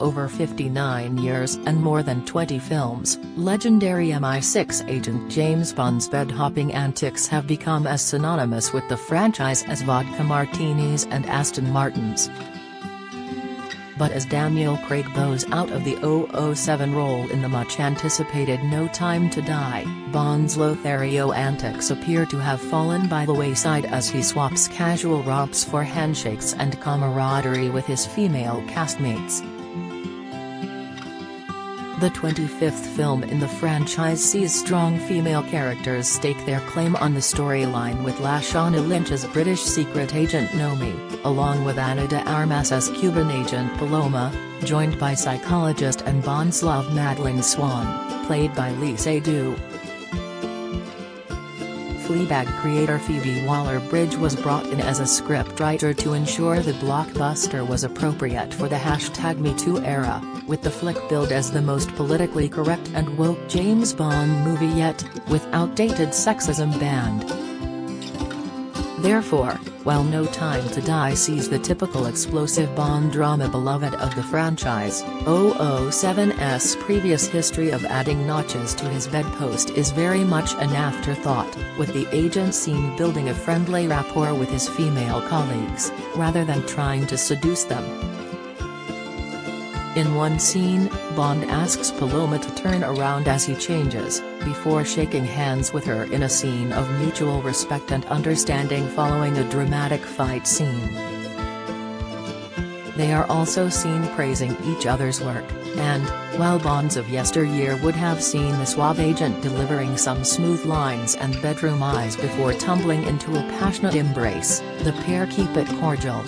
over 59 years and more than 20 films, legendary MI6 agent James Bond's bed-hopping antics have become as synonymous with the franchise as vodka martinis and Aston Martins. But as Daniel Craig bows out of the 007 role in the much-anticipated No Time to Die, Bond's Lothario antics appear to have fallen by the wayside as he swaps casual romps for handshakes and camaraderie with his female castmates. The 25th film in the franchise sees strong female characters stake their claim on the storyline, with Lashana Lynch as British secret agent Nomi, along with Ana de Armas as Cuban agent Paloma, joined by psychologist and Bond's love Madeleine Swan, played by Lee Seydoux. Fleabag creator Phoebe Waller-Bridge was brought in as a scriptwriter to ensure the blockbuster was appropriate for the #MeToo era, with the flick billed as the most politically correct and woke James Bond movie yet, with outdated sexism banned. Therefore, while No Time to Die sees the typical explosive Bond drama beloved of the franchise, 007's previous history of adding notches to his bedpost is very much an afterthought, with the agent seen building a friendly rapport with his female colleagues, rather than trying to seduce them. In one scene, Bond asks Paloma to turn around as he changes, before shaking hands with her in a scene of mutual respect and understanding following a dramatic fight scene. They are also seen praising each other's work, and, while Bonds of yesteryear would have seen the suave agent delivering some smooth lines and bedroom eyes before tumbling into a passionate embrace, the pair keep it cordial.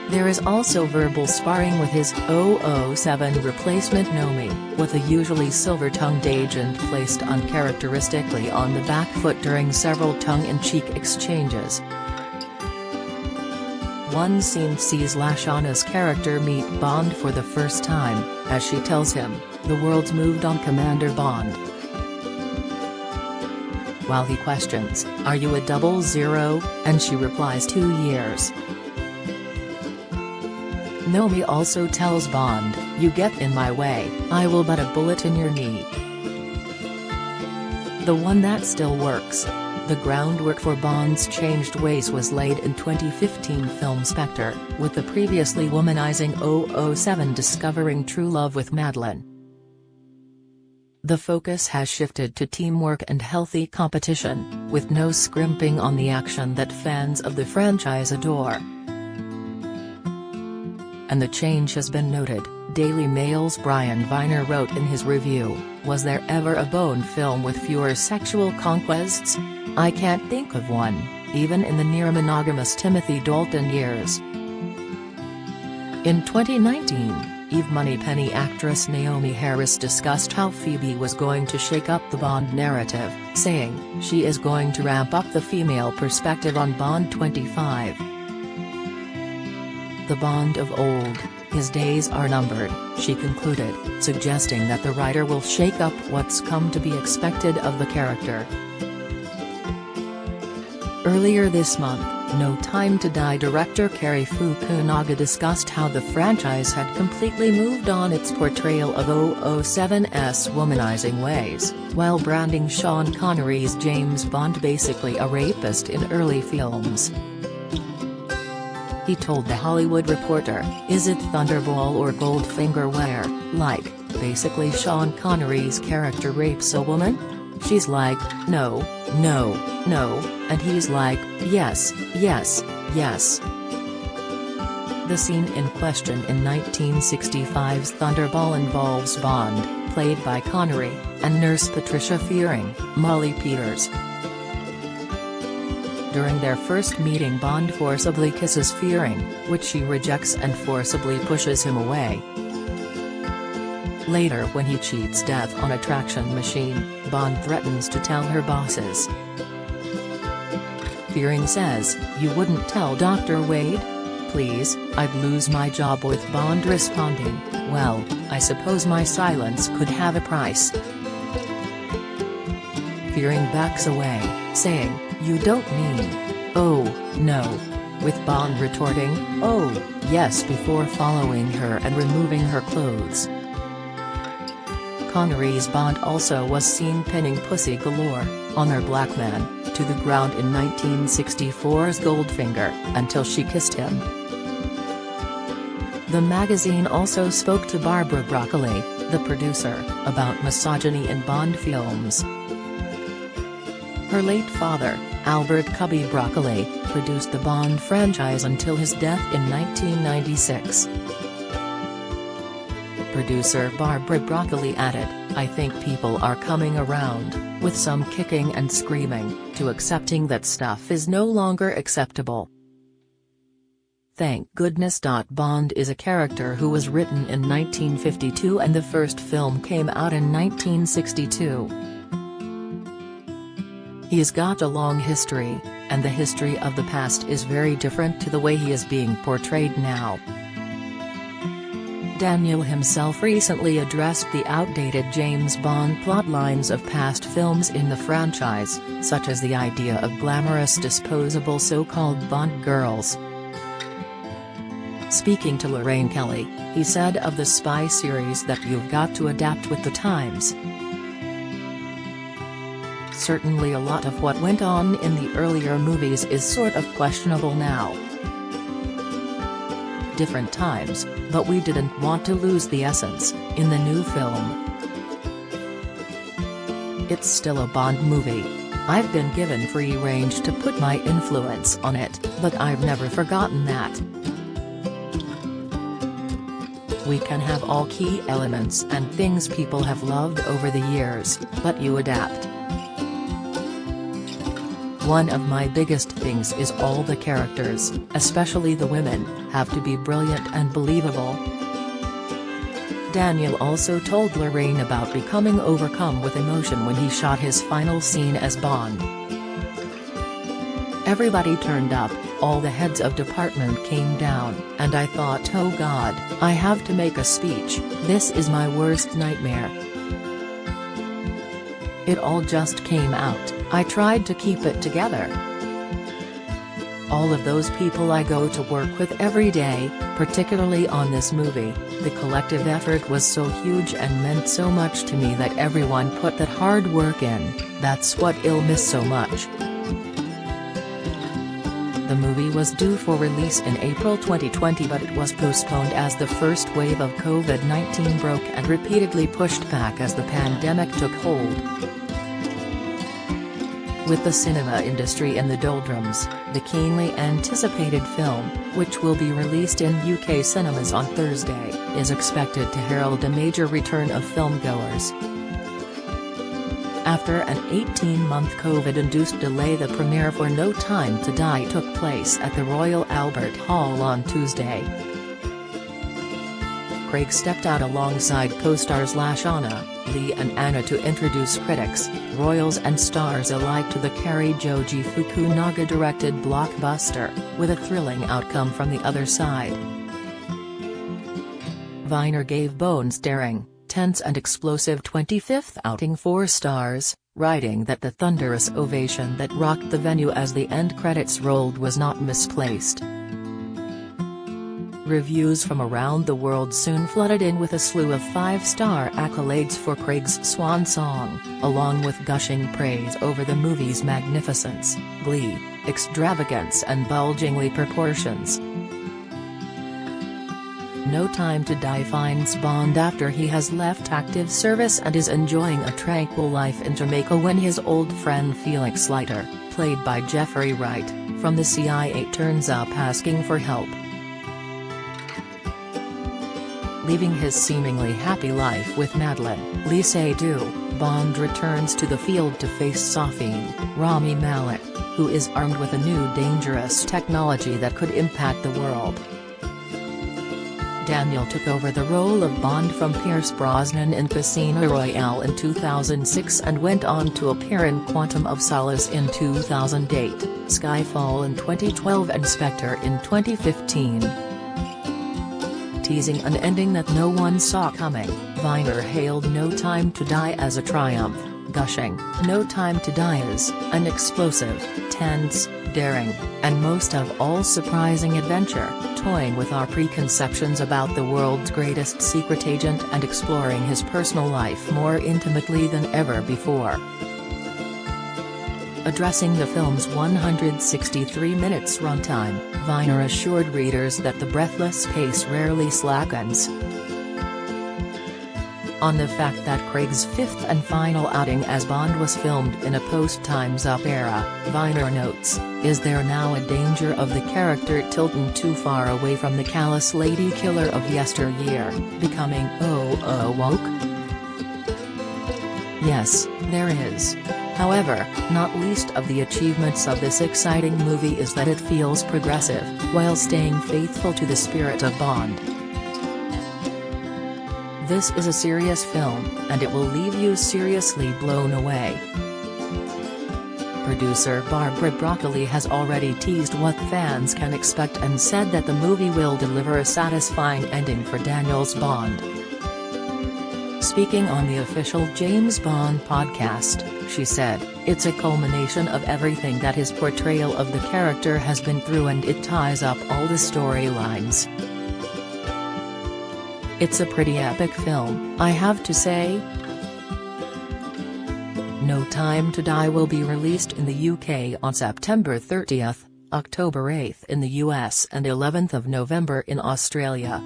There is also verbal sparring with his 007 replacement Nomi, with the usually silver-tongued agent placed uncharacteristically on the back foot during several tongue-in-cheek exchanges. One scene sees Lashana's character meet Bond for the first time, as she tells him, "The world's moved on, Commander Bond." While he questions, "Are you a 00?" and she replies, "2 years." Nomi also tells Bond, "You get in my way, I will put a bullet in your knee." The one that still works. The groundwork for Bond's changed ways was laid in 2015 film Spectre, with the previously womanizing 007 discovering true love with Madeleine. The focus has shifted to teamwork and healthy competition, with no scrimping on the action that fans of the franchise adore. And the change has been noted. Daily Mail's Brian Viner wrote in his review, "Was there ever a Bond film with fewer sexual conquests? I can't think of one, even in the near-monogamous Timothy Dalton years." In 2019, Eve Moneypenny actress Naomi Harris discussed how Phoebe was going to shake up the Bond narrative, saying, "She is going to ramp up the female perspective on Bond 25. The Bond of old, his days are numbered," she concluded, suggesting that the writer will shake up what's come to be expected of the character. Earlier this month, No Time to Die director Cary Fukunaga discussed how the franchise had completely moved on its portrayal of 007's womanizing ways, while branding Sean Connery's James Bond basically a rapist in early films. He told The Hollywood Reporter, "Is it Thunderball or Goldfinger where, like, basically Sean Connery's character rapes a woman? She's like, no, no, no, and he's like, yes, yes, yes." The scene in question in 1965's Thunderball involves Bond, played by Connery, and nurse Patricia Fearing, Molly Peters. During their first meeting, Bond forcibly kisses Fearing, which she rejects and forcibly pushes him away. Later, when he cheats death on a traction machine, Bond threatens to tell her bosses. Fearing says, "You wouldn't tell Dr. Wade? Please, I'd lose my job," with Bond responding, "Well, I suppose my silence could have a price." Fearing backs away, saying, "You don't mean, oh, no." with Bond retorting, "Oh, yes," before following her and removing her clothes. Connery's Bond also was seen pinning Pussy Galore, on her black man, to the ground in 1964's Goldfinger, until she kissed him. The magazine also spoke to Barbara Broccoli, the producer, about misogyny in Bond films. Her late father, Albert Cubby Broccoli, produced the Bond franchise until his death in 1996. Producer Barbara Broccoli added, "I think people are coming around, with some kicking and screaming, to accepting that stuff is no longer acceptable. Thank goodness. Bond is a character who was written in 1952 and the first film came out in 1962. He's got a long history, and the history of the past is very different to the way he is being portrayed now." Daniel himself recently addressed the outdated James Bond plotlines of past films in the franchise, such as the idea of glamorous disposable so-called Bond girls. Speaking to Lorraine Kelly, he said of the spy series that you've got to adapt with the times. Certainly a lot of what went on in the earlier movies is sort of questionable now. Different times, but we didn't want to lose the essence, in the new film. It's still a Bond movie. I've been given free range to put my influence on it, but I've never forgotten that. We can have all key elements and things people have loved over the years, but you adapt. One of my biggest things is all the characters, especially the women, have to be brilliant and believable. Daniel also told Lorraine about becoming overcome with emotion when he shot his final scene as Bond. Everybody turned up, all the heads of department came down, and I thought, oh God, I have to make a speech, this is my worst nightmare. It all just came out, I tried to keep it together. All of those people I go to work with every day, particularly on this movie, the collective effort was so huge and meant so much to me that everyone put that hard work in, that's what I'll miss so much." The movie was due for release in April 2020 but it was postponed as the first wave of COVID-19 broke and repeatedly pushed back as the pandemic took hold. With the cinema industry in the doldrums, the keenly anticipated film, which will be released in UK cinemas on Thursday, is expected to herald a major return of filmgoers. After an 18-month COVID-induced delay, the premiere for No Time to Die took place at the Royal Albert Hall on Tuesday. Craig stepped out alongside co-stars Lashana, Lee and Anna to introduce critics, royals and stars alike to the Cary Joji Fukunaga-directed blockbuster, with a thrilling outcome from the other side. Viner gave bone-staring, tense and explosive 25th outing 4 stars, writing that the thunderous ovation that rocked the venue as the end credits rolled was not misplaced. Reviews from around the world soon flooded in with a slew of 5-star accolades for Craig's swan song, along with gushing praise over the movie's magnificence, glee, extravagance and bulgingly proportions. No Time to Die finds Bond after he has left active service and is enjoying a tranquil life in Jamaica when his old friend Felix Leiter, played by Jeffrey Wright, from the CIA turns up asking for help. Leaving his seemingly happy life with Madeleine, Lee Seydoux, Bond returns to the field to face Safin, Rami Malek, who is armed with a new dangerous technology that could impact the world. Daniel took over the role of Bond from Pierce Brosnan in Casino Royale in 2006 and went on to appear in Quantum of Solace in 2008, Skyfall in 2012 and Spectre in 2015. Teasing an ending that no one saw coming, Viner hailed No Time to Die as a triumph. gushing, No Time to Die is an explosive, tense, daring, and most of all surprising adventure, toying with our preconceptions about the world's greatest secret agent and exploring his personal life more intimately than ever before. Addressing the film's 163 minutes runtime, Viner assured readers that the breathless pace rarely slackens. On the fact that Craig's fifth and final outing as Bond was filmed in a post-Time's Up era, Viner notes, is there now a danger of the character tilting too far away from the callous lady killer of yesteryear, becoming woke? Yes, there is. However, not least of the achievements of this exciting movie is that it feels progressive, while staying faithful to the spirit of Bond. This is a serious film, and it will leave you seriously blown away. Producer Barbara Broccoli has already teased what fans can expect and said that the movie will deliver a satisfying ending for Daniel's Bond. Speaking on the official James Bond podcast, she said, "It's a culmination of everything that his portrayal of the character has been through, and it ties up all the storylines. It's a pretty epic film, I have to say." No Time to Die will be released in the UK on September 30th, October 8th in the US and 11th of November in Australia.